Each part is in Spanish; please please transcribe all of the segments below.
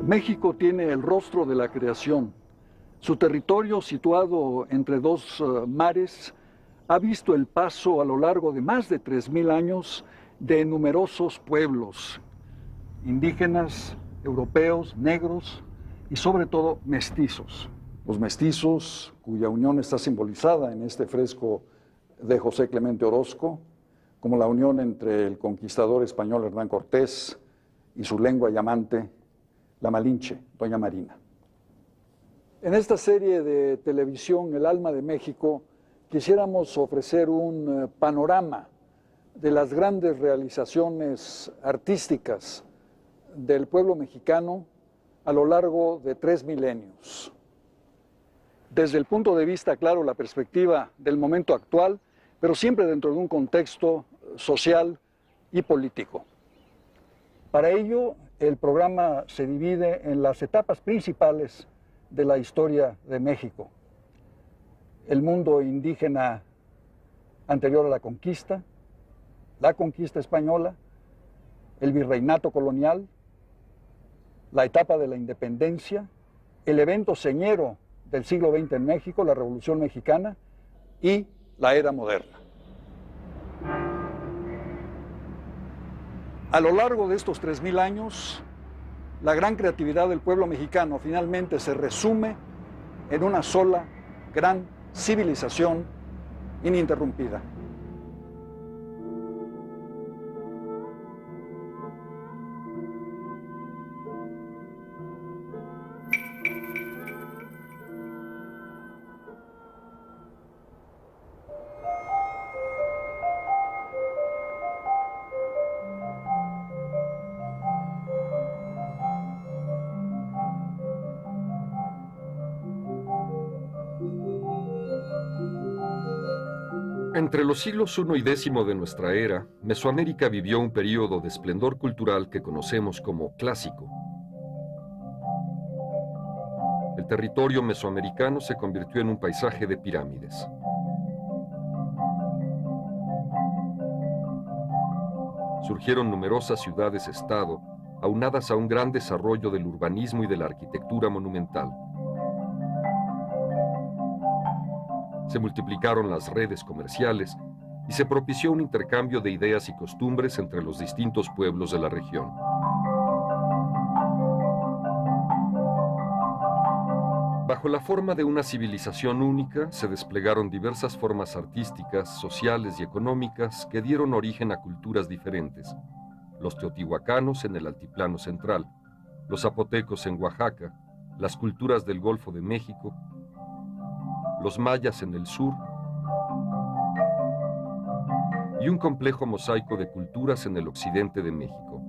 México tiene el rostro de la creación. Su territorio, situado entre dos mares, ha visto el paso a lo largo de más de 3000 años de numerosos pueblos, indígenas, europeos, negros y sobre todo mestizos. Los mestizos, cuya unión está simbolizada en este fresco de José Clemente Orozco, como la unión entre el conquistador español Hernán Cortés y su lengua llamante, la Malinche, Doña Marina. En esta serie de televisión, El alma de México, quisiéramos ofrecer un panorama de las grandes realizaciones artísticas del pueblo mexicano a lo largo de 3 milenios. Desde el punto de vista, claro, la perspectiva del momento actual, pero siempre dentro de un contexto social y político. Para ello, el programa se divide en las etapas principales de la historia de México. El mundo indígena anterior a la conquista española, el virreinato colonial, la etapa de la independencia, el evento señero del siglo XX en México, la Revolución Mexicana, y la era moderna. A lo largo de estos 3000 años, la gran creatividad del pueblo mexicano finalmente se resume en una sola gran civilización ininterrumpida. Entre los siglos I y X de nuestra era, Mesoamérica vivió un período de esplendor cultural que conocemos como clásico. El territorio mesoamericano se convirtió en un paisaje de pirámides. Surgieron numerosas ciudades-estado, aunadas a un gran desarrollo del urbanismo y de la arquitectura monumental. Se multiplicaron las redes comerciales y se propició un intercambio de ideas y costumbres entre los distintos pueblos de la región. Bajo la forma de una civilización única, se desplegaron diversas formas artísticas, sociales y económicas que dieron origen a culturas diferentes. Los teotihuacanos en el Altiplano Central, los zapotecos en Oaxaca, las culturas del Golfo de México, los mayas en el sur y un complejo mosaico de culturas en el occidente de México.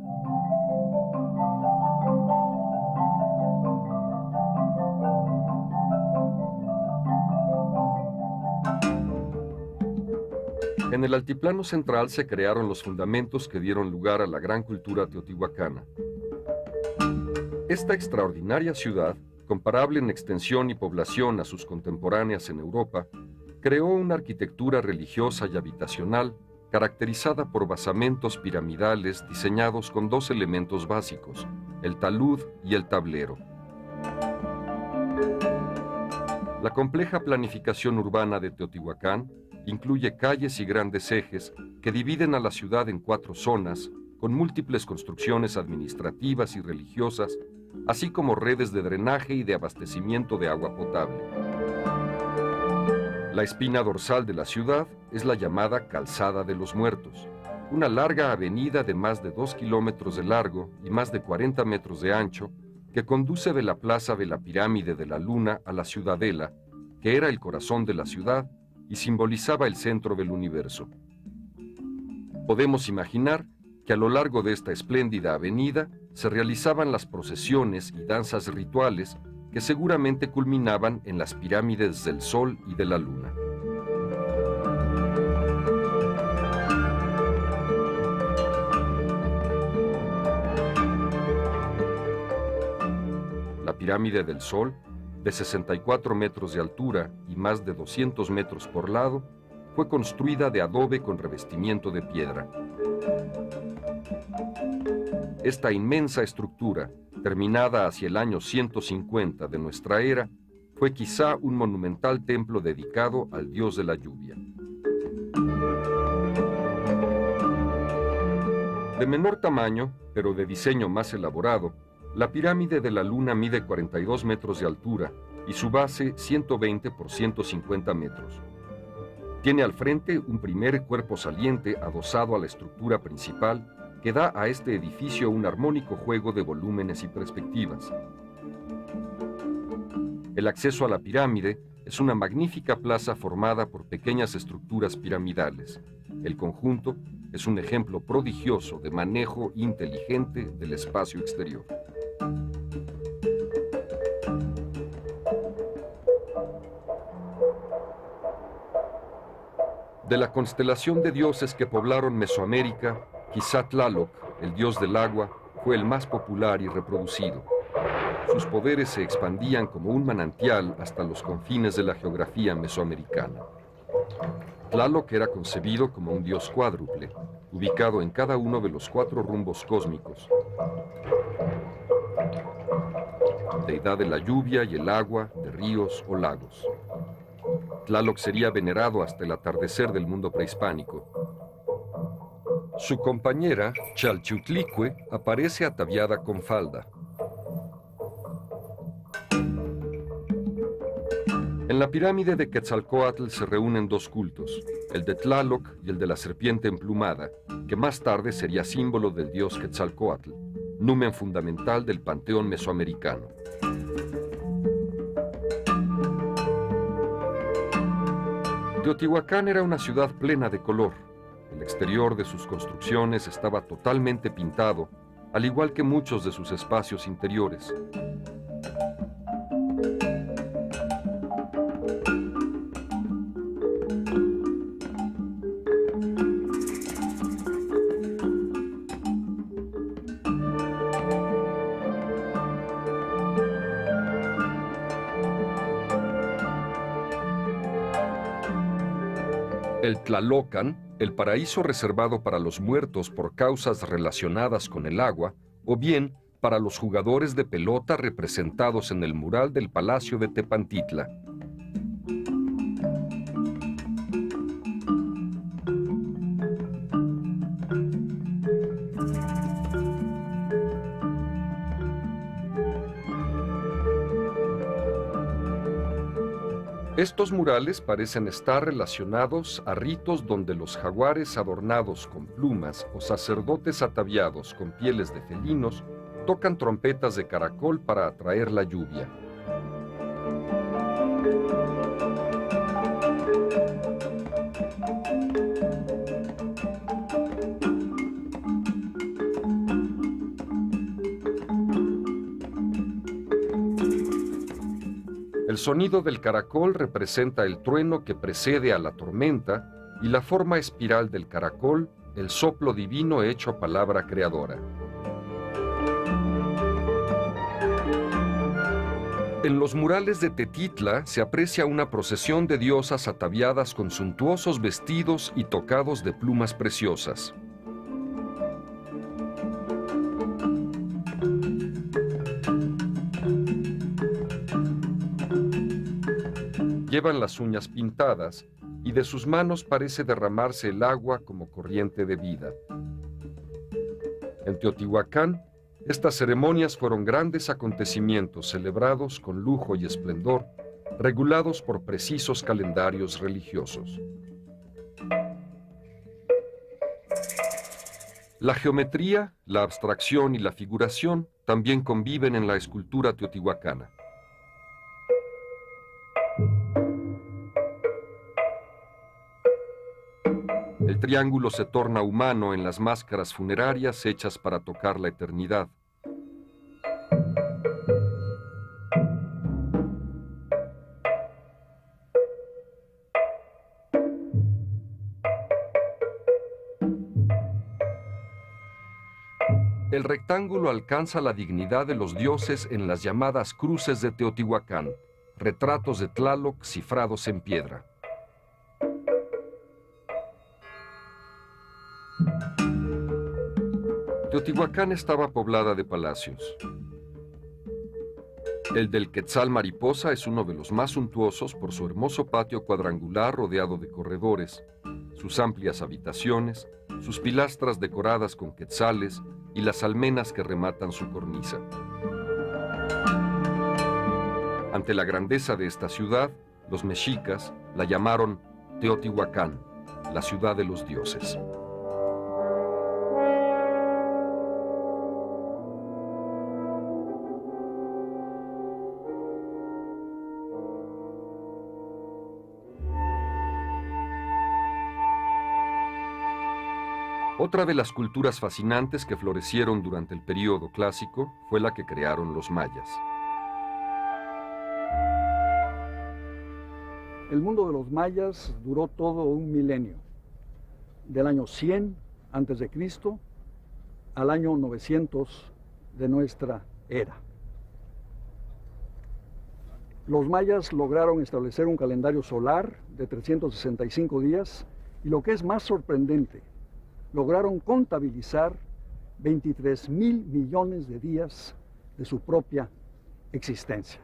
En el Altiplano Central se crearon los fundamentos que dieron lugar a la gran cultura teotihuacana. Esta extraordinaria ciudad, comparable en extensión y población a sus contemporáneas en Europa, creó una arquitectura religiosa y habitacional caracterizada por basamentos piramidales diseñados con dos elementos básicos, el talud y el tablero. La compleja planificación urbana de Teotihuacán incluye calles y grandes ejes que dividen a la ciudad en 4 zonas, con múltiples construcciones administrativas y religiosas, así como redes de drenaje y de abastecimiento de agua potable. La espina dorsal de la ciudad es la llamada Calzada de los Muertos, una larga avenida de más de 2 kilómetros de largo y más de 40 metros de ancho que conduce de la plaza de la Pirámide de la Luna a la Ciudadela, que era el corazón de la ciudad y simbolizaba el centro del universo. Podemos imaginar que a lo largo de esta espléndida avenida se realizaban las procesiones y danzas rituales que seguramente culminaban en las pirámides del Sol y de la Luna. La pirámide del Sol, de 64 metros de altura y más de 200 metros por lado, fue construida de adobe con revestimiento de piedra. Esta inmensa estructura, terminada hacia el año 150 de nuestra era, fue quizá un monumental templo dedicado al dios de la lluvia. De menor tamaño, pero de diseño más elaborado, la pirámide de la Luna mide 42 metros de altura y su base 120 por 150 metros. Tiene al frente un primer cuerpo saliente adosado a la estructura principal que da a este edificio un armónico juego de volúmenes y perspectivas. El acceso a la pirámide es una magnífica plaza formada por pequeñas estructuras piramidales. El conjunto es un ejemplo prodigioso de manejo inteligente del espacio exterior. De la constelación de dioses que poblaron Mesoamérica, quizá Tlaloc, el dios del agua, fue el más popular y reproducido. Sus poderes se expandían como un manantial hasta los confines de la geografía mesoamericana. Tlaloc era concebido como un dios cuádruple, ubicado en cada uno de los 4 rumbos cósmicos. Deidad de la lluvia y el agua, de ríos o lagos. Tlaloc sería venerado hasta el atardecer del mundo prehispánico. Su compañera, Chalchiutlicue, aparece ataviada con falda. En la pirámide de Quetzalcóatl se reúnen 2 cultos, el de Tlaloc y el de la serpiente emplumada, que más tarde sería símbolo del dios Quetzalcóatl, numen fundamental del panteón mesoamericano. Teotihuacán era una ciudad plena de color. El exterior de sus construcciones estaba totalmente pintado, al igual que muchos de sus espacios interiores. El Tlalocan, el paraíso reservado para los muertos por causas relacionadas con el agua, o bien para los jugadores de pelota representados en el mural del Palacio de Tepantitla. Estos murales parecen estar relacionados a ritos donde los jaguares adornados con plumas o sacerdotes ataviados con pieles de felinos tocan trompetas de caracol para atraer la lluvia. El sonido del caracol representa el trueno que precede a la tormenta y la forma espiral del caracol, el soplo divino hecho palabra creadora. En los murales de Tetitla se aprecia una procesión de diosas ataviadas con suntuosos vestidos y tocados de plumas preciosas. Llevan las uñas pintadas y de sus manos parece derramarse el agua como corriente de vida. En Teotihuacán, estas ceremonias fueron grandes acontecimientos celebrados con lujo y esplendor, regulados por precisos calendarios religiosos. La geometría, la abstracción y la figuración también conviven en la escultura teotihuacana. El triángulo se torna humano en las máscaras funerarias hechas para tocar la eternidad. El rectángulo alcanza la dignidad de los dioses en las llamadas cruces de Teotihuacán, retratos de Tlaloc cifrados en piedra. Teotihuacán estaba poblada de palacios. El del Quetzal Mariposa es uno de los más suntuosos por su hermoso patio cuadrangular rodeado de corredores, sus amplias habitaciones, sus pilastras decoradas con quetzales y las almenas que rematan su cornisa. Ante la grandeza de esta ciudad, los mexicas la llamaron Teotihuacán, la ciudad de los dioses. Otra de las culturas fascinantes que florecieron durante el período clásico fue la que crearon los mayas. El mundo de los mayas duró todo un milenio, del año 100 a.C. al año 900 de nuestra era. Los mayas lograron establecer un calendario solar de 365 días y, lo que es más sorprendente, lograron contabilizar 23,000 millones de días de su propia existencia.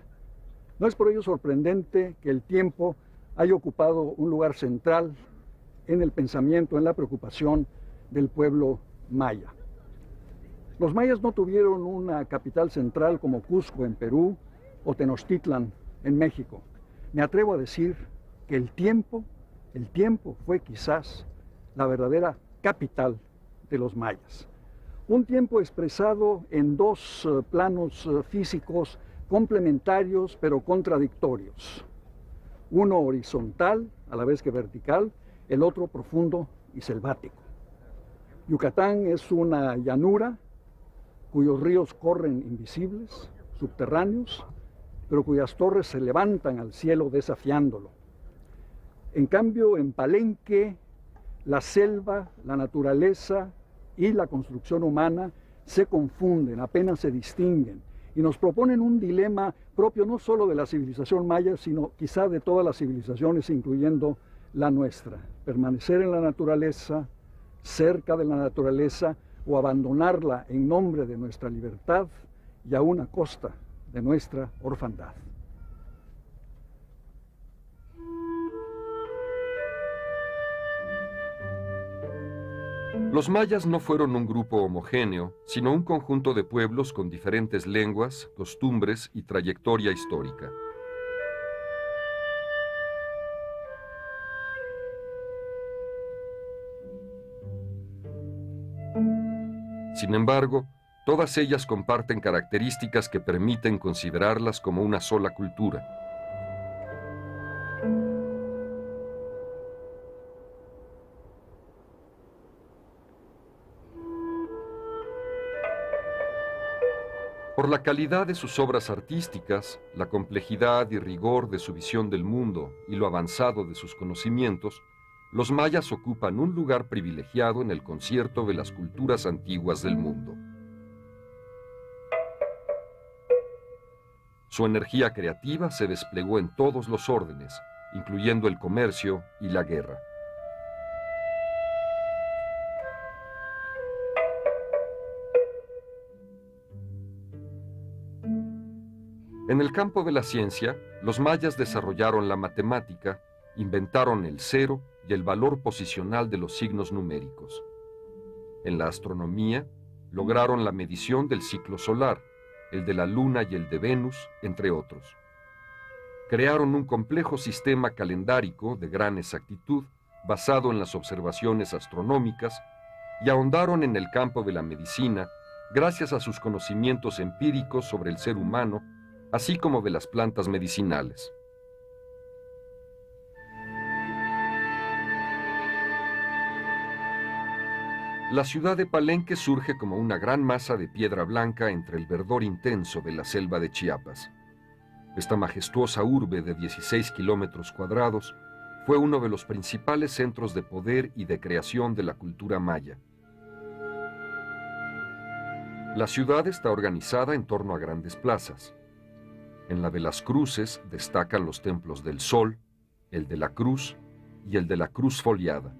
No es por ello sorprendente que el tiempo haya ocupado un lugar central en el pensamiento, en la preocupación del pueblo maya. Los mayas no tuvieron una capital central como Cusco en Perú o Tenochtitlan en México. Me atrevo a decir que el tiempo fue quizás la verdadera capital de los mayas. Un tiempo expresado en dos planos físicos complementarios pero contradictorios. Uno horizontal, a la vez que vertical, el otro profundo y selvático. Yucatán es una llanura cuyos ríos corren invisibles, subterráneos, pero cuyas torres se levantan al cielo desafiándolo. En cambio, en Palenque, la selva, la naturaleza y la construcción humana se confunden, apenas se distinguen, y nos proponen un dilema propio no solo de la civilización maya, sino quizá de todas las civilizaciones, incluyendo la nuestra. Permanecer en la naturaleza, cerca de la naturaleza, o abandonarla en nombre de nuestra libertad y aún a costa de nuestra orfandad. Los mayas no fueron un grupo homogéneo, sino un conjunto de pueblos con diferentes lenguas, costumbres y trayectoria histórica. Sin embargo, todas ellas comparten características que permiten considerarlas como una sola cultura. Por la calidad de sus obras artísticas, la complejidad y rigor de su visión del mundo y lo avanzado de sus conocimientos, los mayas ocupan un lugar privilegiado en el concierto de las culturas antiguas del mundo. Su energía creativa se desplegó en todos los órdenes, incluyendo el comercio y la guerra. En el campo de la ciencia, los mayas desarrollaron la matemática, inventaron el cero y el valor posicional de los signos numéricos. En la astronomía, lograron la medición del ciclo solar, el de la Luna y el de Venus, entre otros. Crearon un complejo sistema calendárico de gran exactitud, basado en las observaciones astronómicas, y ahondaron en el campo de la medicina, gracias a sus conocimientos empíricos sobre el ser humano, así como de las plantas medicinales. La ciudad de Palenque surge como una gran masa de piedra blanca entre el verdor intenso de la selva de Chiapas. Esta majestuosa urbe de 16 kilómetros cuadrados fue uno de los principales centros de poder y de creación de la cultura maya. La ciudad está organizada en torno a grandes plazas. En la de las Cruces destacan los templos del Sol, el de la Cruz y el de la Cruz Foliada.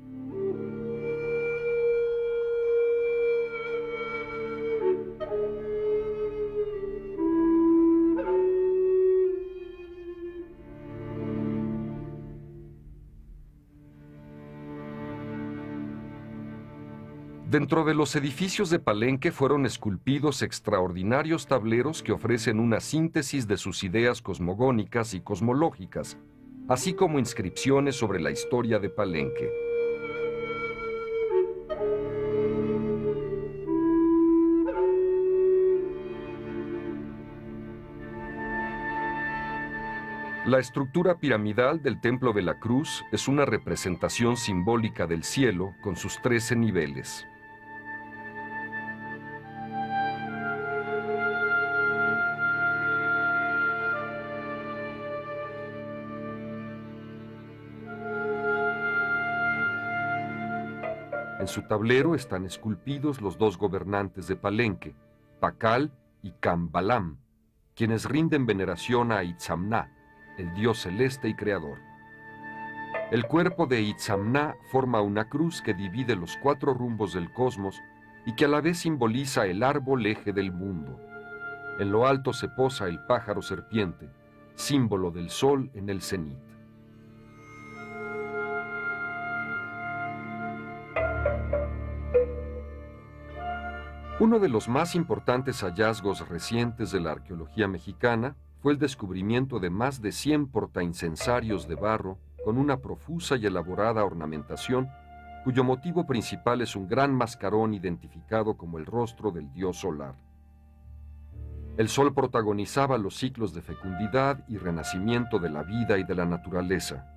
Dentro de los edificios de Palenque fueron esculpidos extraordinarios tableros que ofrecen una síntesis de sus ideas cosmogónicas y cosmológicas, así como inscripciones sobre la historia de Palenque. La estructura piramidal del Templo de la Cruz es una representación simbólica del cielo con sus 13 niveles. En su tablero están esculpidos los dos gobernantes de Palenque, Pacal y Cambalam, quienes rinden veneración a Itzamná, el dios celeste y creador. El cuerpo de Itzamná forma una cruz que divide los 4 rumbos del cosmos y que a la vez simboliza el árbol eje del mundo. En lo alto se posa el pájaro serpiente, símbolo del sol en el cenit. Uno de los más importantes hallazgos recientes de la arqueología mexicana fue el descubrimiento de más de 100 portaincensarios de barro con una profusa y elaborada ornamentación, cuyo motivo principal es un gran mascarón identificado como el rostro del dios solar. El sol protagonizaba los ciclos de fecundidad y renacimiento de la vida y de la naturaleza.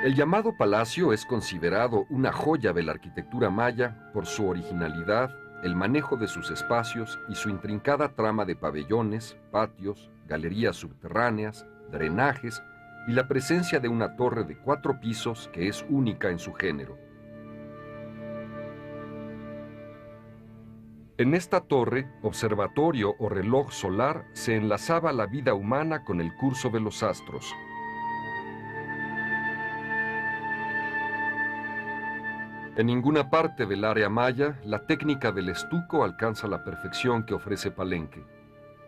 El llamado palacio es considerado una joya de la arquitectura maya por su originalidad, el manejo de sus espacios y su intrincada trama de pabellones, patios, galerías subterráneas, drenajes y la presencia de una torre de 4 pisos que es única en su género. En esta torre, observatorio o reloj solar, se enlazaba la vida humana con el curso de los astros. En ninguna parte del área maya, la técnica del estuco alcanza la perfección que ofrece Palenque.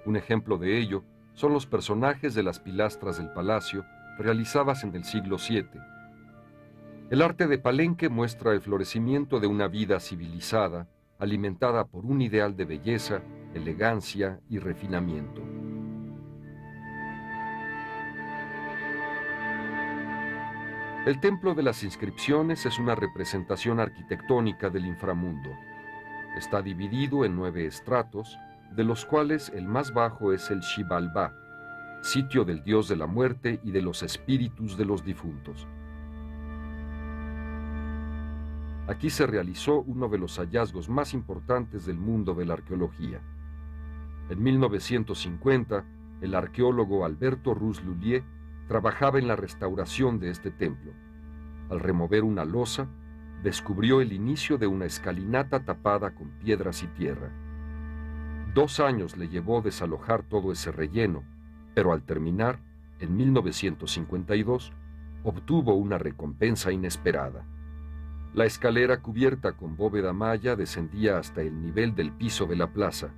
Un ejemplo de ello son los personajes de las pilastras del palacio, realizadas en el siglo VII. El arte de Palenque muestra el florecimiento de una vida civilizada, alimentada por un ideal de belleza, elegancia y refinamiento. El Templo de las Inscripciones es una representación arquitectónica del inframundo. Está dividido en 9 estratos, de los cuales el más bajo es el Xibalbá, sitio del dios de la muerte y de los espíritus de los difuntos. Aquí se realizó uno de los hallazgos más importantes del mundo de la arqueología. En 1950, el arqueólogo Alberto Ruz-Lullier trabajaba en la restauración de este templo. Al remover una losa, descubrió el inicio de una escalinata tapada con piedras y tierra. 2 años le llevó desalojar todo ese relleno, pero al terminar, en 1952, obtuvo una recompensa inesperada. La escalera cubierta con bóveda maya descendía hasta el nivel del piso de la plaza.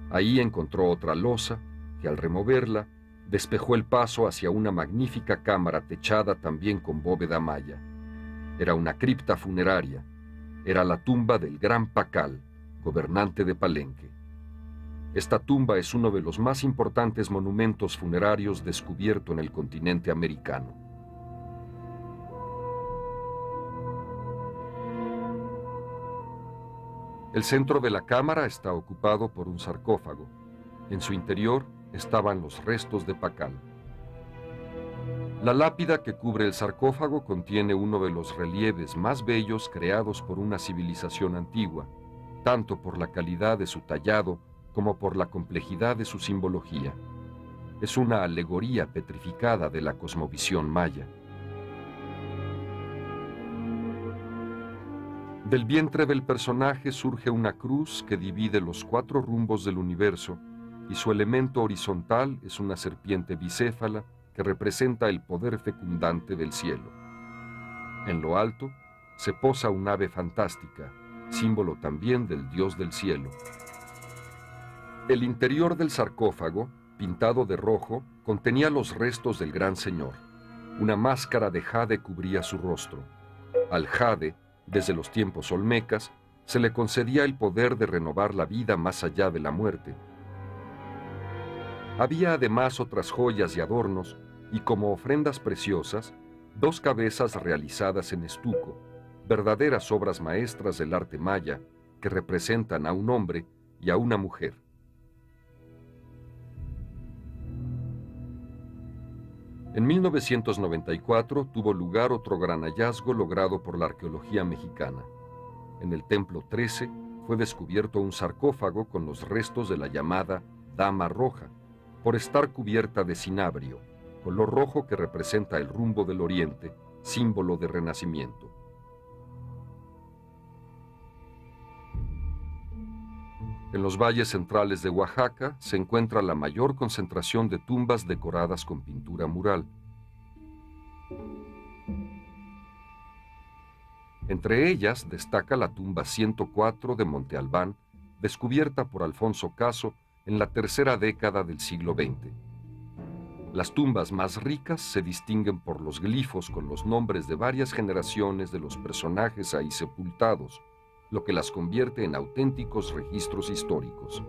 Ahí encontró otra losa que, al removerla, despejó el paso hacia una magnífica cámara techada también con bóveda maya. Era una cripta funeraria. Era la tumba del Gran Pacal, gobernante de Palenque. Esta tumba es uno de los más importantes monumentos funerarios descubierto en el continente americano. El centro de la cámara está ocupado por un sarcófago. En su interior estaban los restos de Pacal. La lápida que cubre el sarcófago contiene uno de los relieves más bellos creados por una civilización antigua, tanto por la calidad de su tallado como por la complejidad de su simbología. Es una alegoría petrificada de la cosmovisión maya. Del vientre del personaje surge una cruz que divide los 4 rumbos del universo y su elemento horizontal es una serpiente bicéfala que representa el poder fecundante del cielo. En lo alto se posa un ave fantástica, símbolo también del dios del cielo. El interior del sarcófago, pintado de rojo, contenía los restos del gran señor. Una máscara de jade cubría su rostro. Al jade, desde los tiempos olmecas, se le concedía el poder de renovar la vida más allá de la muerte. Había además otras joyas y adornos, y como ofrendas preciosas, 2 cabezas realizadas en estuco, verdaderas obras maestras del arte maya, que representan a un hombre y a una mujer. En 1994 tuvo lugar otro gran hallazgo logrado por la arqueología mexicana. En el Templo 13 fue descubierto un sarcófago con los restos de la llamada Dama Roja, por estar cubierta de cinabrio, color rojo que representa el rumbo del oriente, símbolo de renacimiento. En los valles centrales de Oaxaca se encuentra la mayor concentración de tumbas decoradas con pintura mural. Entre ellas destaca la tumba 104 de Monte Albán, descubierta por Alfonso Caso en la tercera década del siglo XX. Las tumbas más ricas se distinguen por los glifos con los nombres de varias generaciones de los personajes ahí sepultados, lo que las convierte en auténticos registros históricos.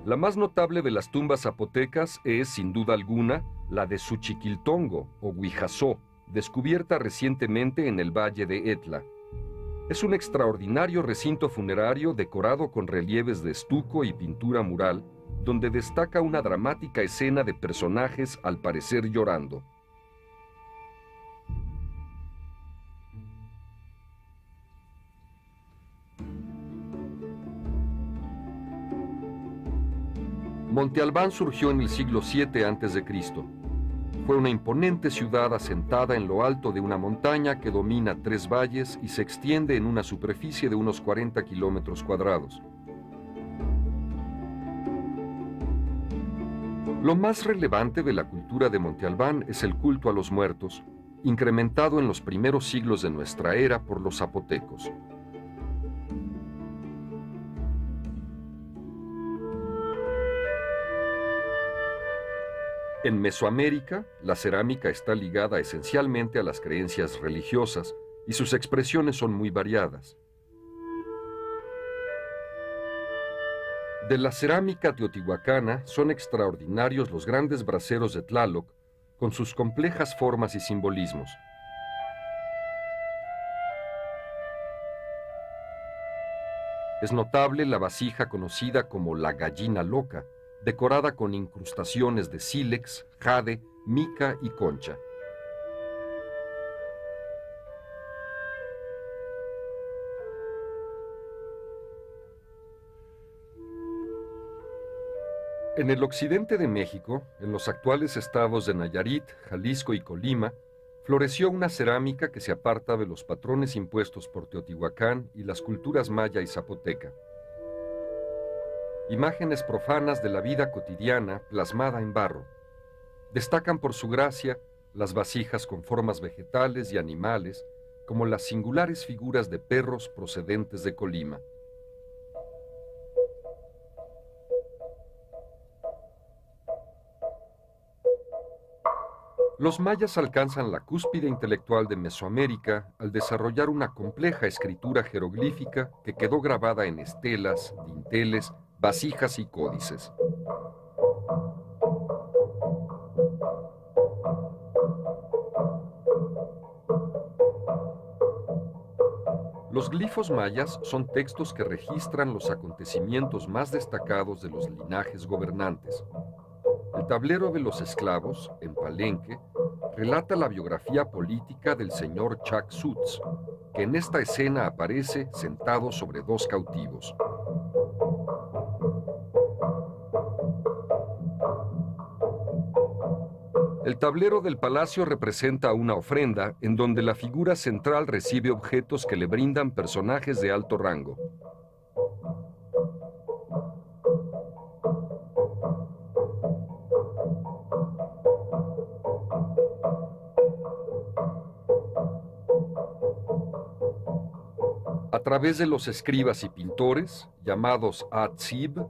La más notable de las tumbas zapotecas es, sin duda alguna, la de Suchiquiltongo o Huijazó, descubierta recientemente en el valle de Etla. Es un extraordinario recinto funerario decorado con relieves de estuco y pintura mural, donde destaca una dramática escena de personajes al parecer llorando. Monte Albán surgió en el siglo VII a.C. Fue una imponente ciudad asentada en lo alto de una montaña que domina 3 valles y se extiende en una superficie de unos 40 kilómetros cuadrados. Lo más relevante de la cultura de Monte Albán es el culto a los muertos, incrementado en los primeros siglos de nuestra era por los zapotecos. En Mesoamérica, la cerámica está ligada esencialmente a las creencias religiosas y sus expresiones son muy variadas. De la cerámica teotihuacana son extraordinarios los grandes braseros de Tlaloc, con sus complejas formas y simbolismos. Es notable la vasija conocida como la gallina loca, decorada con incrustaciones de sílex, jade, mica y concha. En el occidente de México, en los actuales estados de Nayarit, Jalisco y Colima, floreció una cerámica que se aparta de los patrones impuestos por Teotihuacán y las culturas maya y zapoteca. Imágenes profanas de la vida cotidiana plasmada en barro. Destacan por su gracia las vasijas con formas vegetales y animales, como las singulares figuras de perros procedentes de Colima. Los mayas alcanzan la cúspide intelectual de Mesoamérica al desarrollar una compleja escritura jeroglífica que quedó grabada en estelas, dinteles, vasijas y códices. Los glifos mayas son textos que registran los acontecimientos más destacados de los linajes gobernantes. El tablero de los esclavos, en Palenque, relata la biografía política del señor Chacxutz, que en esta escena aparece sentado sobre dos cautivos. El tablero del palacio representa una ofrenda en donde la figura central recibe objetos que le brindan personajes de alto rango. A través de los escribas y pintores, llamados Atzib,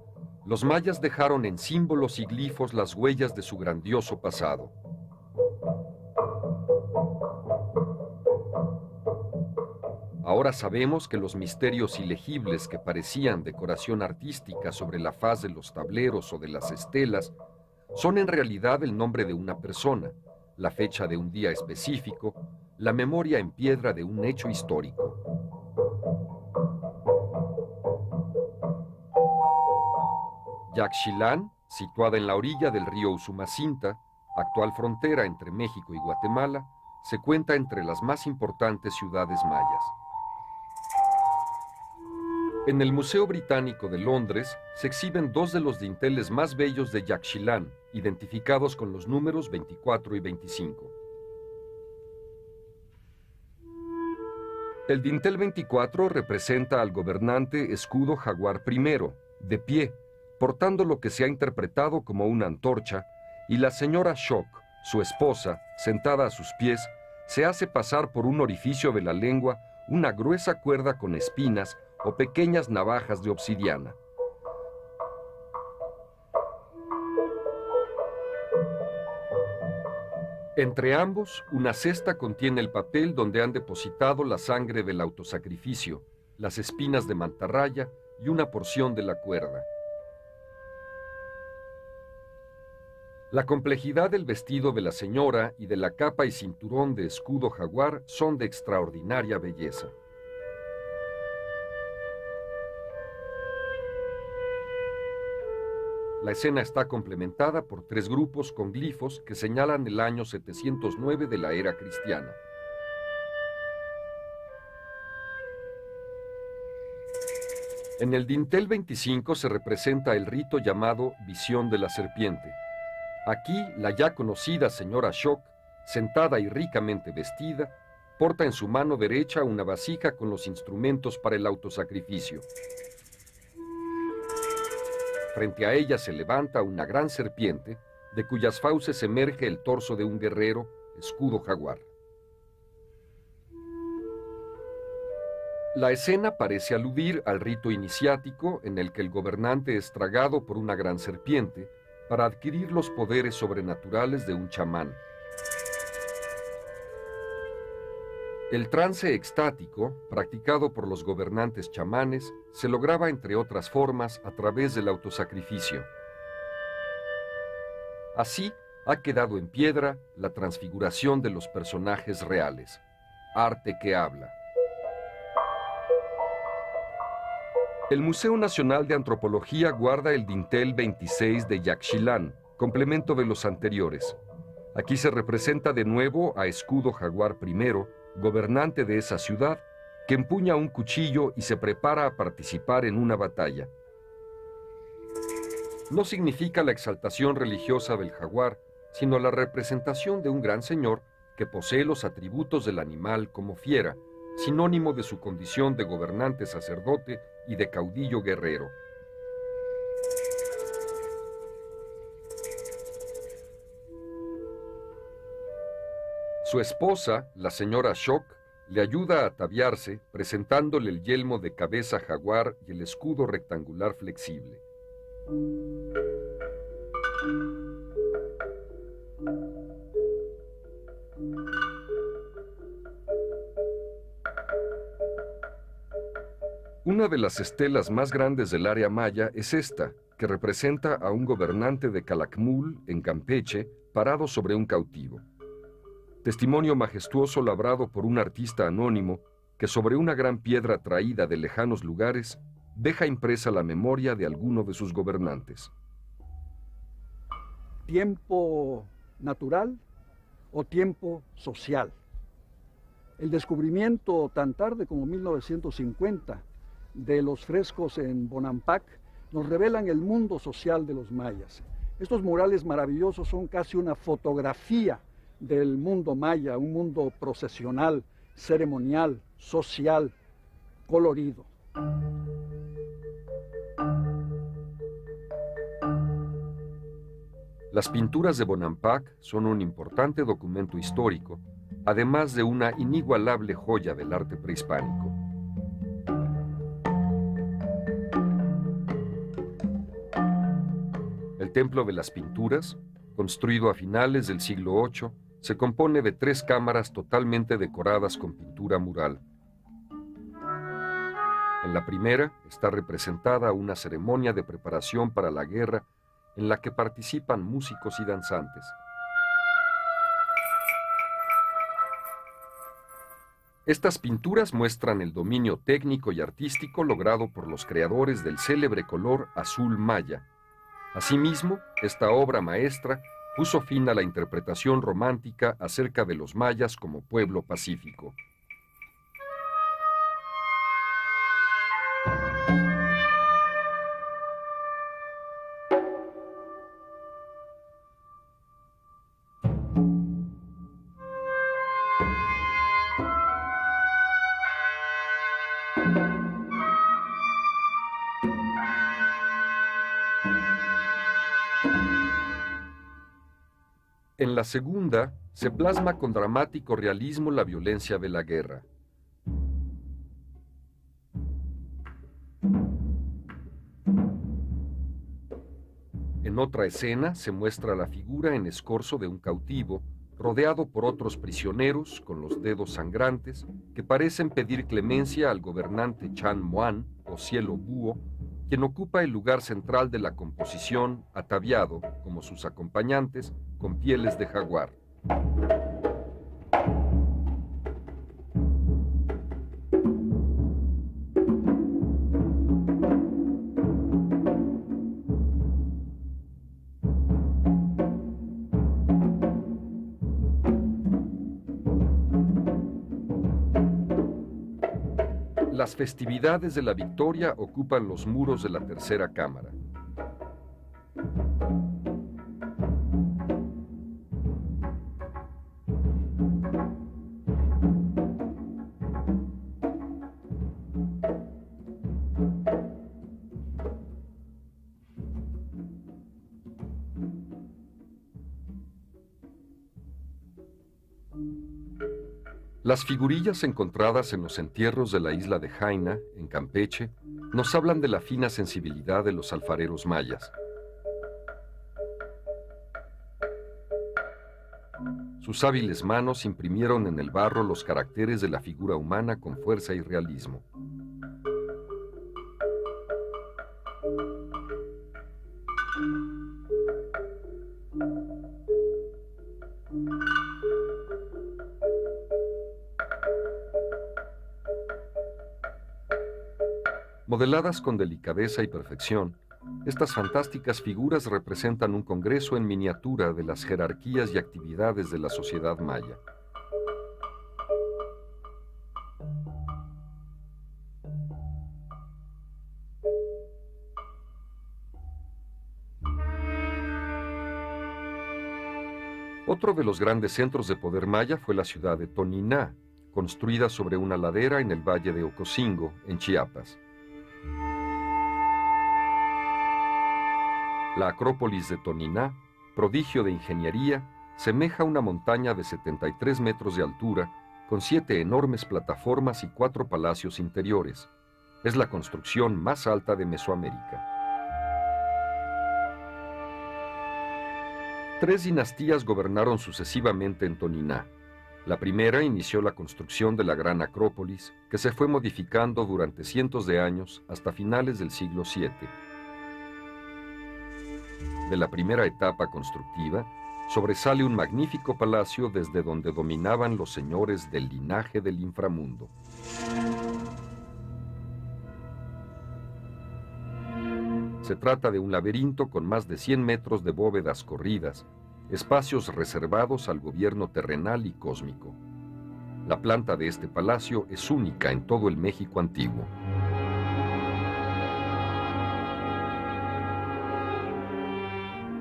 los mayas dejaron en símbolos y glifos las huellas de su grandioso pasado. Ahora sabemos que los misterios ilegibles que parecían decoración artística sobre la faz de los tableros o de las estelas son en realidad el nombre de una persona, la fecha de un día específico, la memoria en piedra de un hecho histórico. Yaxchilán, situada en la orilla del río Usumacinta, actual frontera entre México y Guatemala, se cuenta entre las más importantes ciudades mayas. En el Museo Británico de Londres se exhiben dos de los dinteles más bellos de Yaxchilán, identificados con los números 24 y 25. El dintel 24 representa al gobernante Escudo Jaguar I, de pie, portando lo que se ha interpretado como una antorcha, y la señora Shock, su esposa, sentada a sus pies, se hace pasar por un orificio de la lengua una gruesa cuerda con espinas o pequeñas navajas de obsidiana. Entre ambos, una cesta contiene el papel donde han depositado la sangre del autosacrificio, las espinas de mantarraya y una porción de la cuerda. La complejidad del vestido de la señora y de la capa y cinturón de escudo jaguar son de extraordinaria belleza. La escena está complementada por tres grupos con glifos que señalan el año 709 de la era cristiana. En el dintel 25 se representa el rito llamado Visión de la Serpiente. Aquí, la ya conocida señora Shock, sentada y ricamente vestida, porta en su mano derecha una vasija con los instrumentos para el autosacrificio. Frente a ella se levanta una gran serpiente, de cuyas fauces emerge el torso de un guerrero, escudo jaguar. La escena parece aludir al rito iniciático en el que el gobernante es tragado por una gran serpiente para adquirir los poderes sobrenaturales de un chamán. El trance extático, practicado por los gobernantes chamanes, se lograba entre otras formas a través del autosacrificio. Así ha quedado en piedra la transfiguración de los personajes reales, arte que habla. El Museo Nacional de Antropología guarda el dintel 26 de Yaxchilán, complemento de los anteriores. Aquí se representa de nuevo a Escudo Jaguar I, gobernante de esa ciudad, que empuña un cuchillo y se prepara a participar en una batalla. No significa la exaltación religiosa del jaguar, sino la representación de un gran señor que posee los atributos del animal como fiera, sinónimo de su condición de gobernante sacerdote y de caudillo guerrero. Su esposa, la señora Shock, le ayuda a ataviarse, presentándole el yelmo de cabeza jaguar y el escudo rectangular flexible. Una de las estelas más grandes del área maya es esta, que representa a un gobernante de Calakmul, en Campeche, parado sobre un cautivo. Testimonio majestuoso labrado por un artista anónimo que sobre una gran piedra traída de lejanos lugares deja impresa la memoria de alguno de sus gobernantes. ¿Tiempo natural o tiempo social? El descubrimiento tan tarde como 1950 de los frescos en Bonampak nos revelan el mundo social de los mayas. Estos murales maravillosos son casi una fotografía del mundo maya, un mundo procesional, ceremonial, social, colorido. Las pinturas de Bonampak son un importante documento histórico, además de una inigualable joya del arte prehispánico. El Templo de las Pinturas, construido a finales del siglo VIII, se compone de 3 cámaras totalmente decoradas con pintura mural. En la primera está representada una ceremonia de preparación para la guerra en la que participan músicos y danzantes. Estas pinturas muestran el dominio técnico y artístico logrado por los creadores del célebre color azul maya. Asimismo, esta obra maestra puso fin a la interpretación romántica acerca de los mayas como pueblo pacífico. En la segunda, se plasma con dramático realismo la violencia de la guerra. En otra escena se muestra la figura en escorzo de un cautivo, rodeado por otros prisioneros con los dedos sangrantes, que parecen pedir clemencia al gobernante Chan Moan, o Cielo Búho, quien ocupa el lugar central de la composición, ataviado, como sus acompañantes, con pieles de jaguar. Las festividades de la victoria ocupan los muros de la tercera cámara. Las figurillas encontradas en los entierros de la isla de Jaina, en Campeche, nos hablan de la fina sensibilidad de los alfareros mayas. Sus hábiles manos imprimieron en el barro los caracteres de la figura humana con fuerza y realismo. Modeladas con delicadeza y perfección, estas fantásticas figuras representan un congreso en miniatura de las jerarquías y actividades de la sociedad maya. Otro de los grandes centros de poder maya fue la ciudad de Toniná, construida sobre una ladera en el valle de Ocosingo, en Chiapas. La Acrópolis de Toniná, prodigio de ingeniería, semeja una montaña de 73 metros de altura, con 7 enormes plataformas y 4 palacios interiores. Es la construcción más alta de Mesoamérica. 3 dinastías gobernaron sucesivamente en Toniná. La primera inició la construcción de la Gran Acrópolis, que se fue modificando durante cientos de años hasta finales del siglo VII. De la primera etapa constructiva, sobresale un magnífico palacio desde donde dominaban los señores del linaje del inframundo. Se trata de un laberinto con más de 100 metros de bóvedas corridas, espacios reservados al gobierno terrenal y cósmico. La planta de este palacio es única en todo el México antiguo.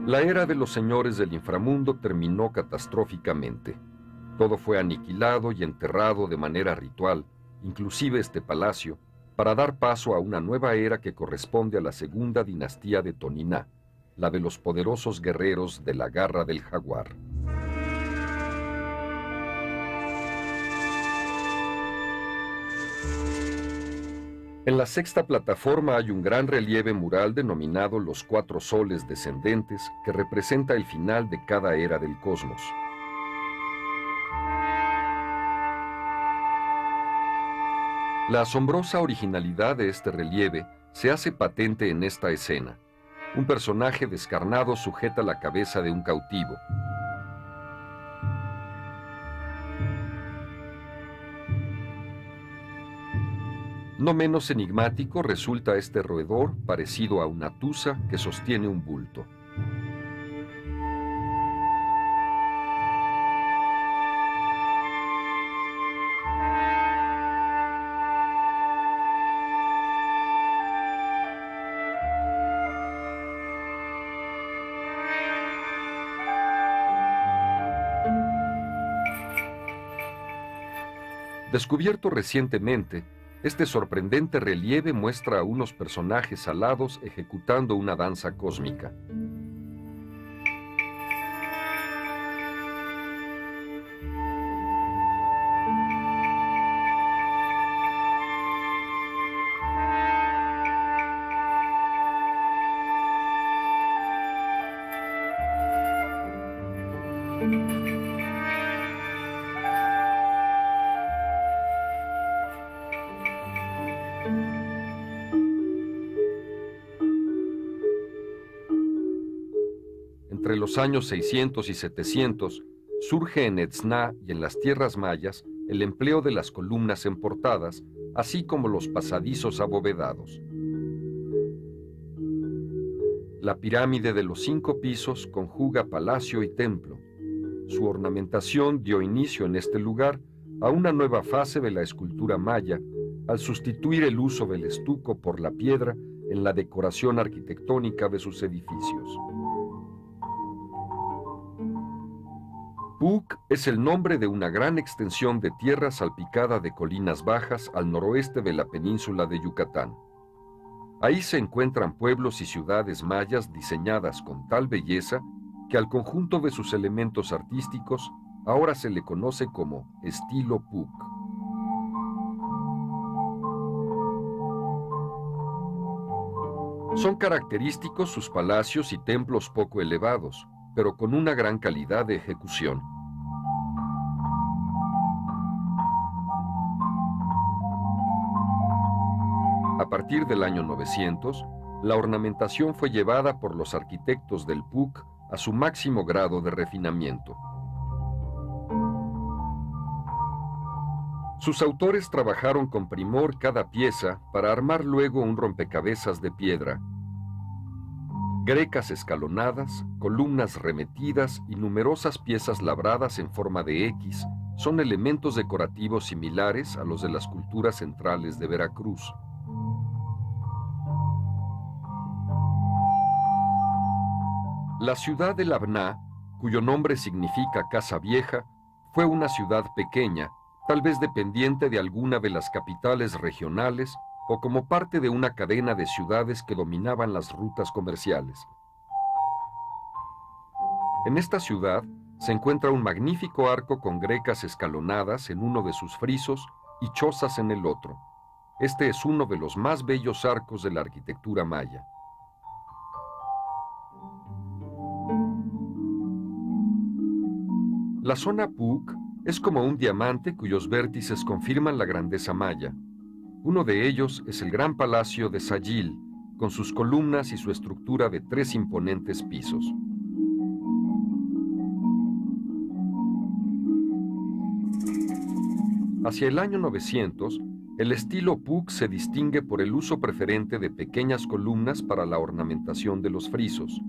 La era de los señores del inframundo terminó catastróficamente. Todo fue aniquilado y enterrado de manera ritual, inclusive este palacio, para dar paso a una nueva era que corresponde a la segunda dinastía de Toniná, la de los poderosos guerreros de la Garra del Jaguar. En la sexta plataforma hay un gran relieve mural denominado los 4 soles descendentes, que representa el final de cada era del cosmos. La asombrosa originalidad de este relieve se hace patente en esta escena. Un personaje descarnado sujeta la cabeza de un cautivo. No menos enigmático resulta este roedor parecido a una tusa que sostiene un bulto. Descubierto recientemente, este sorprendente relieve muestra a unos personajes alados ejecutando una danza cósmica. Entre los años 600 y 700, surge en Etzná y en las tierras mayas el empleo de las columnas emportadas, así como los pasadizos abovedados. La pirámide de los 5 pisos conjuga palacio y templo. Su ornamentación dio inicio en este lugar a una nueva fase de la escultura maya, al sustituir el uso del estuco por la piedra en la decoración arquitectónica de sus edificios. Puc es el nombre de una gran extensión de tierra salpicada de colinas bajas al noroeste de la península de Yucatán. Ahí se encuentran pueblos y ciudades mayas diseñadas con tal belleza que al conjunto de sus elementos artísticos ahora se le conoce como estilo Puc. Son característicos sus palacios y templos poco elevados, pero con una gran calidad de ejecución. A partir del año 900, la ornamentación fue llevada por los arquitectos del Puc a su máximo grado de refinamiento. Sus autores trabajaron con primor cada pieza para armar luego un rompecabezas de piedra. Grecas escalonadas, columnas remetidas y numerosas piezas labradas en forma de X son elementos decorativos similares a los de las culturas centrales de Veracruz. La ciudad de Labná, cuyo nombre significa Casa Vieja, fue una ciudad pequeña, tal vez dependiente de alguna de las capitales regionales o como parte de una cadena de ciudades que dominaban las rutas comerciales. En esta ciudad se encuentra un magnífico arco con grecas escalonadas en uno de sus frisos y chozas en el otro. Este es uno de los más bellos arcos de la arquitectura maya. La zona Puc es como un diamante cuyos vértices confirman la grandeza maya. Uno de ellos es el gran palacio de Sayil, con sus columnas y su estructura de 3 imponentes pisos. Hacia el año 900, el estilo Puuc se distingue por el uso preferente de pequeñas columnas para la ornamentación de los frisos.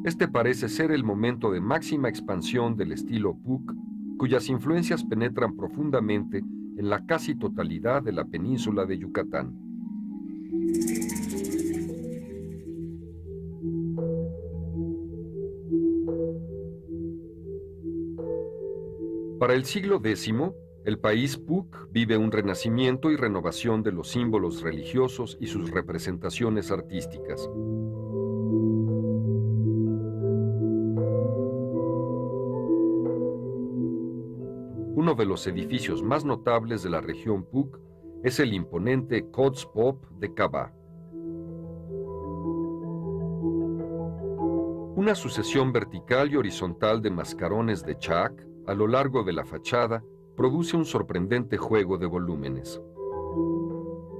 Este parece ser el momento de máxima expansión del estilo Puuc, cuyas influencias penetran profundamente en la casi totalidad de la península de Yucatán. Para el siglo X, el país Puuc vive un renacimiento y renovación de los símbolos religiosos y sus representaciones artísticas. Uno de los edificios más notables de la región Puuc es el imponente Kots Pop de Cabá. Una sucesión vertical y horizontal de mascarones de chac a lo largo de la fachada produce un sorprendente juego de volúmenes.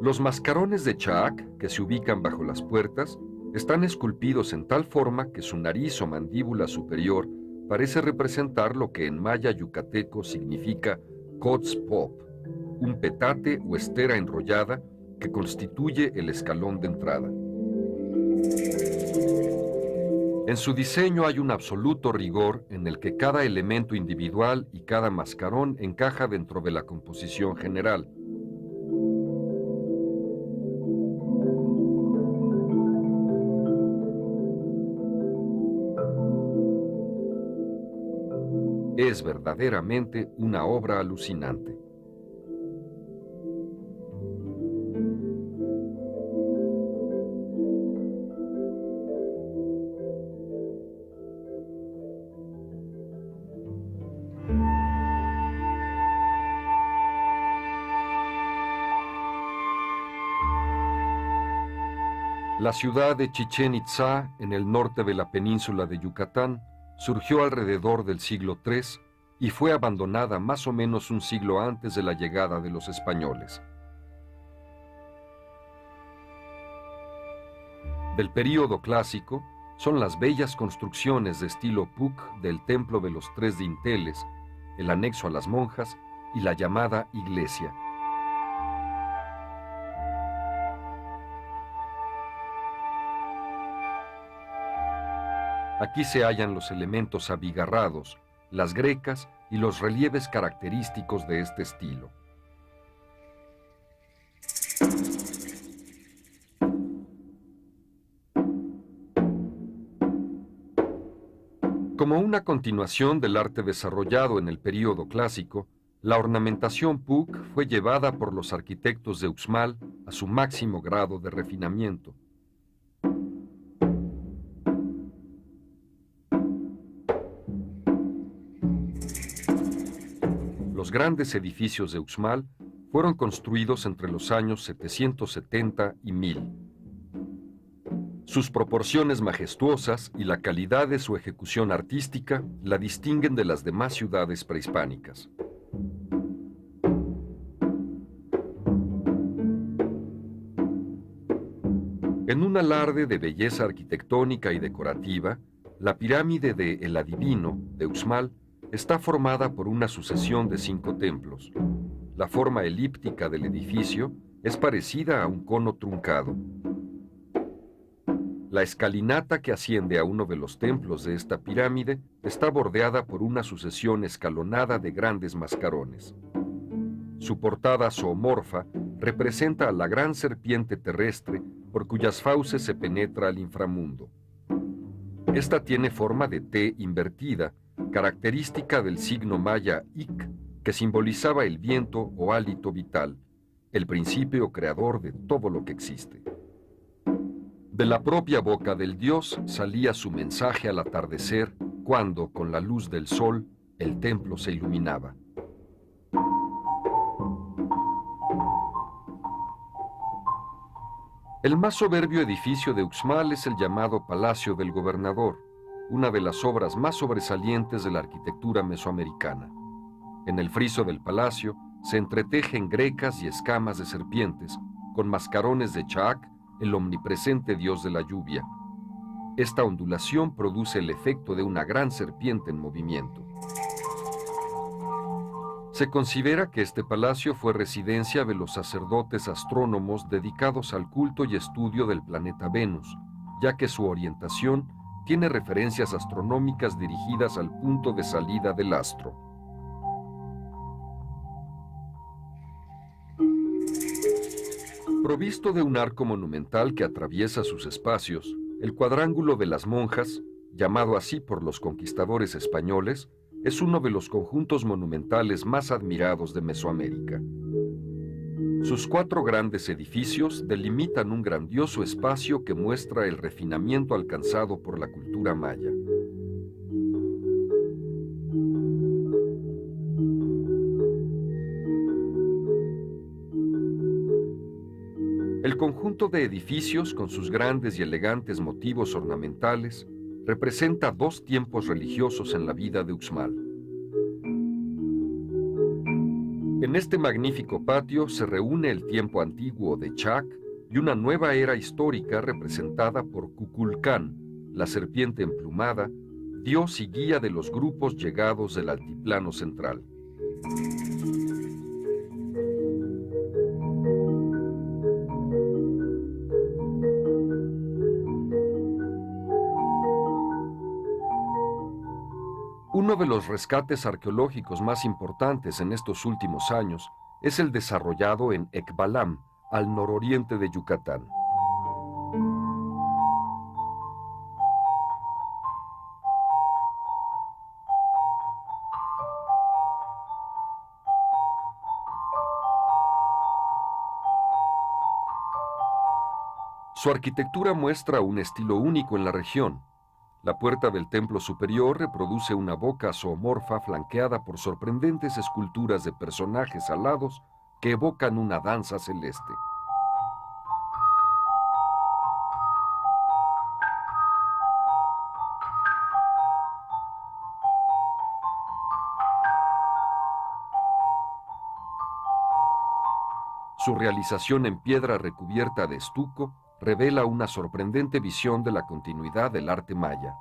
Los mascarones de chac, que se ubican bajo las puertas, están esculpidos en tal forma que su nariz o mandíbula superior parece representar lo que en maya yucateco significa Kots Pop, un petate o estera enrollada que constituye el escalón de entrada. En su diseño hay un absoluto rigor en el que cada elemento individual y cada mascarón encaja dentro de la composición general. Es verdaderamente una obra alucinante. La ciudad de Chichén Itzá, en el norte de la península de Yucatán, surgió alrededor del siglo III y fue abandonada más o menos un siglo antes de la llegada de los españoles. Del período clásico son las bellas construcciones de estilo Puuc del Templo de los Tres Dinteles, el anexo a las monjas y la llamada iglesia. Aquí se hallan los elementos abigarrados, las grecas y los relieves característicos de este estilo. Como una continuación del arte desarrollado en el período clásico, la ornamentación Puuc fue llevada por los arquitectos de Uxmal a su máximo grado de refinamiento. Los grandes edificios de Uxmal fueron construidos entre los años 770 y 1000. Sus proporciones majestuosas y la calidad de su ejecución artística la distinguen de las demás ciudades prehispánicas. En un alarde de belleza arquitectónica y decorativa, la pirámide de El Adivino de Uxmal está formada por una sucesión de 5 templos. La forma elíptica del edificio es parecida a un cono truncado. La escalinata que asciende a uno de los templos de esta pirámide está bordeada por una sucesión escalonada de grandes mascarones. Su portada zoomorfa representa a la gran serpiente terrestre por cuyas fauces se penetra al inframundo. Esta tiene forma de T invertida, característica del signo maya Ic, que simbolizaba el viento o hálito vital, el principio creador de todo lo que existe. De la propia boca del dios salía su mensaje al atardecer, cuando, con la luz del sol, el templo se iluminaba. El más soberbio edificio de Uxmal es el llamado Palacio del Gobernador, una de las obras más sobresalientes de la arquitectura mesoamericana. En el friso del palacio se entretejen grecas y escamas de serpientes, con mascarones de Chac, el omnipresente dios de la lluvia. Esta ondulación produce el efecto de una gran serpiente en movimiento. Se considera que este palacio fue residencia de los sacerdotes astrónomos dedicados al culto y estudio del planeta Venus, ya que su orientación tiene referencias astronómicas dirigidas al punto de salida del astro. Provisto de un arco monumental que atraviesa sus espacios, el cuadrángulo de las monjas, llamado así por los conquistadores españoles, es uno de los conjuntos monumentales más admirados de Mesoamérica. Sus 4 grandes edificios delimitan un grandioso espacio que muestra el refinamiento alcanzado por la cultura maya. El conjunto de edificios, con sus grandes y elegantes motivos ornamentales, representa 2 tiempos religiosos en la vida de Uxmal. En este magnífico patio se reúne el tiempo antiguo de Chac y una nueva era histórica representada por Kukulcán, la serpiente emplumada, dios y guía de los grupos llegados del altiplano central. Uno de los rescates arqueológicos más importantes en estos últimos años es el desarrollado en Ekbalam, al nororiente de Yucatán. Su arquitectura muestra un estilo único en la región. La puerta del templo superior reproduce una boca zoomorfa flanqueada por sorprendentes esculturas de personajes alados que evocan una danza celeste. Su realización en piedra recubierta de estuco revela una sorprendente visión de la continuidad del arte maya.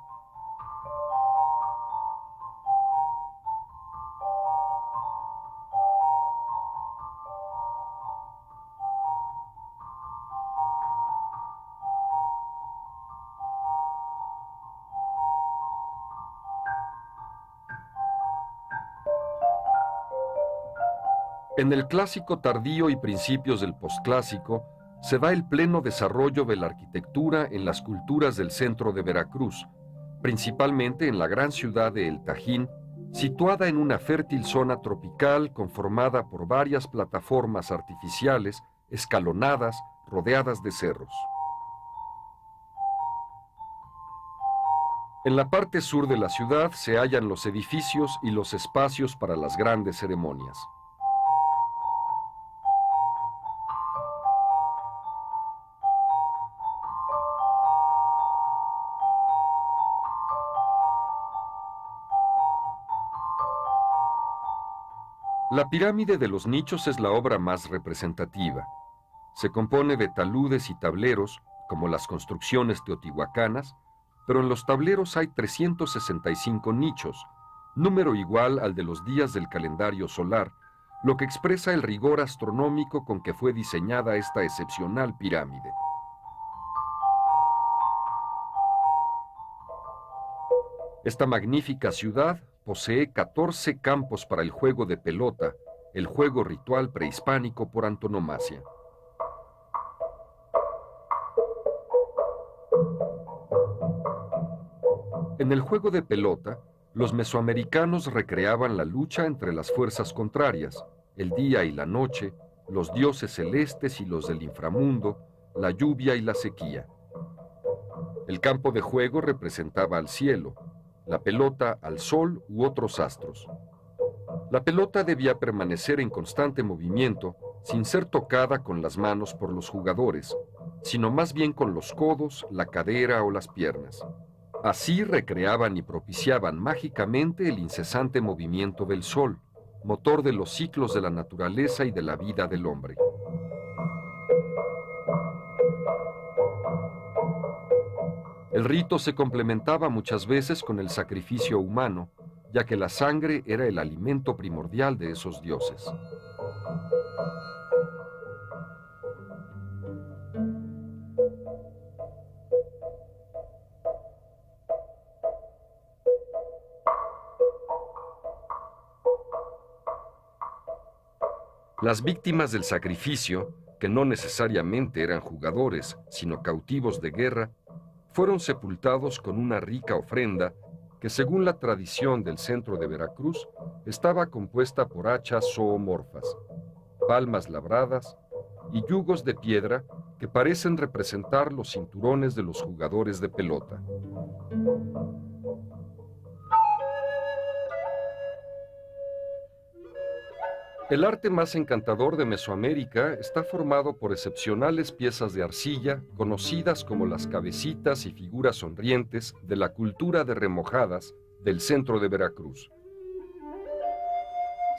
En el clásico tardío y principios del posclásico, se da el pleno desarrollo de la arquitectura en las culturas del centro de Veracruz, principalmente en la gran ciudad de El Tajín, situada en una fértil zona tropical conformada por varias plataformas artificiales, escalonadas, rodeadas de cerros. En la parte sur de la ciudad se hallan los edificios y los espacios para las grandes ceremonias. La pirámide de los nichos es la obra más representativa. Se compone de taludes y tableros, como las construcciones teotihuacanas, pero en los tableros hay 365 nichos, número igual al de los días del calendario solar, lo que expresa el rigor astronómico con que fue diseñada esta excepcional pirámide. Esta magnífica ciudad posee 14 campos para el juego de pelota, el juego ritual prehispánico por antonomasia. En el juego de pelota, los mesoamericanos recreaban la lucha entre las fuerzas contrarias, el día y la noche, los dioses celestes y los del inframundo, la lluvia y la sequía. El campo de juego representaba al cielo, la pelota al sol u otros astros. La pelota debía permanecer en constante movimiento, sin ser tocada con las manos por los jugadores, sino más bien con los codos, la cadera o las piernas. Así recreaban y propiciaban mágicamente el incesante movimiento del sol, motor de los ciclos de la naturaleza y de la vida del hombre. El rito se complementaba muchas veces con el sacrificio humano, ya que la sangre era el alimento primordial de esos dioses. Las víctimas del sacrificio, que no necesariamente eran jugadores, sino cautivos de guerra, fueron sepultados con una rica ofrenda que, según la tradición del centro de Veracruz, estaba compuesta por hachas zoomorfas, palmas labradas y yugos de piedra que parecen representar los cinturones de los jugadores de pelota. El arte más encantador de Mesoamérica está formado por excepcionales piezas de arcilla, conocidas como las cabecitas y figuras sonrientes de la cultura de Remojadas del centro de Veracruz.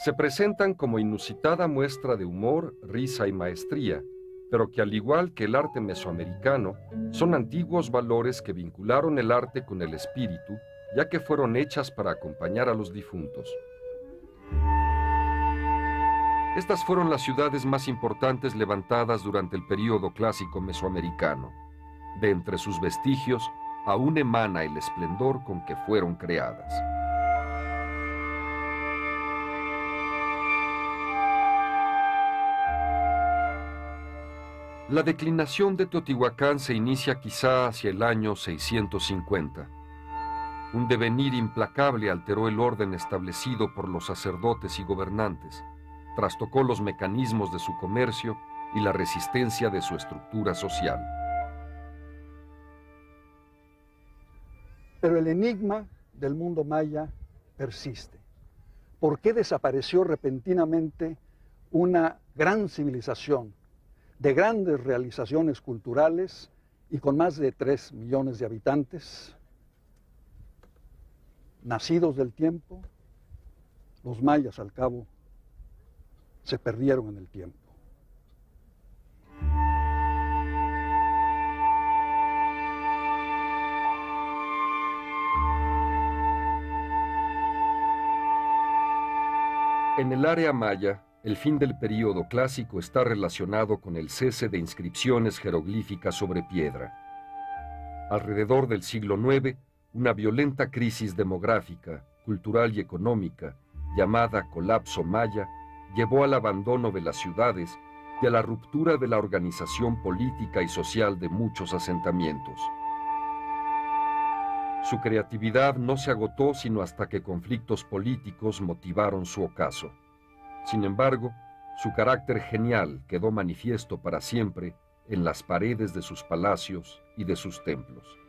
Se presentan como inusitada muestra de humor, risa y maestría, pero que al igual que el arte mesoamericano, son antiguos valores que vincularon el arte con el espíritu, ya que fueron hechas para acompañar a los difuntos. Estas fueron las ciudades más importantes levantadas durante el período clásico mesoamericano. De entre sus vestigios, aún emana el esplendor con que fueron creadas. La declinación de Teotihuacán se inicia quizá hacia el año 650. Un devenir implacable alteró el orden establecido por los sacerdotes y gobernantes, trastocó los mecanismos de su comercio y la resistencia de su estructura social. Pero el enigma del mundo maya persiste. ¿Por qué desapareció repentinamente una gran civilización de grandes realizaciones culturales y con más de 3 millones de habitantes, nacidos del tiempo? Los mayas, al cabo, se perdieron en el tiempo. En el área maya, el fin del período clásico está relacionado con el cese de inscripciones jeroglíficas sobre piedra. Alrededor del siglo IX, una violenta crisis demográfica, cultural y económica, llamada colapso maya, llevó al abandono de las ciudades y a la ruptura de la organización política y social de muchos asentamientos. Su creatividad no se agotó sino hasta que conflictos políticos motivaron su ocaso. Sin embargo, su carácter genial quedó manifiesto para siempre en las paredes de sus palacios y de sus templos.